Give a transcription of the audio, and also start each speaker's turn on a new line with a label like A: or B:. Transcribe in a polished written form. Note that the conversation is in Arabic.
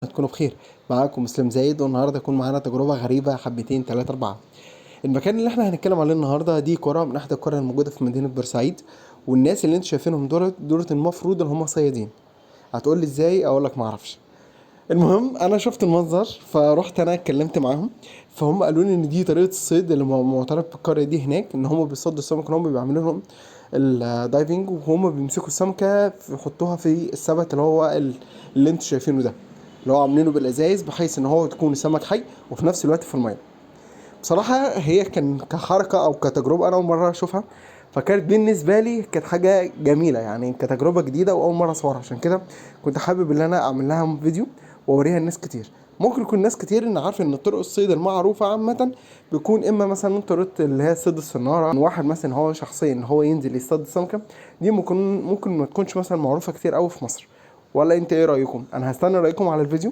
A: تكونوا بخير. معاكم مسلم زايد، والنهارده يكون معانا تجربه غريبه حبتين 3 4. المكان اللي احنا هنتكلم عليه النهارده دي قرى من احدى القرى الموجوده في مدينه بورسعيد، والناس اللي انتوا شايفينهم دولت المفروض ان هم صيادين. هتقول لي ازاي؟ اقول لك ما اعرفش. المهم انا شفت المنظر فروحت انا اتكلمت معاهم، فهم قالوا لي ان دي طريقه الصيد اللي معترف بالقريه دي هناك، ان هم بيصطادوا السمك، ان هم بيعملوا لهم الدايفنج، وهم بيمسكوا السمكه يحطوها في السبت اللي انتوا شايفينه ده، اللي هو عاملينه بالازايز بحيث ان هو تكون السمك حي وفي نفس الوقت في الميه. بصراحه هي كان كحركه او كتجربه انا اول مره اشوفها، فكانت بالنسبه لي كانت حاجه جميله يعني، كتجربه جديده واول مره اصورها. عشان كده كنت حابب ان انا اعمل لها فيديو واوريها لناس كتير. ممكن يكون ناس كتير ان عارف ان طرق الصيد المعروفه عامه بيكون اما مثلا طرق اللي هي صيد الصناره، ان واحد مثلا هو شخصيا ان هو ينزل يصطاد السمكه. دي ممكن ما تكونش مثلا معروفه كتير قوي في مصر. ولا انت ايه رايكم؟ انا هستنى رايكم على الفيديو.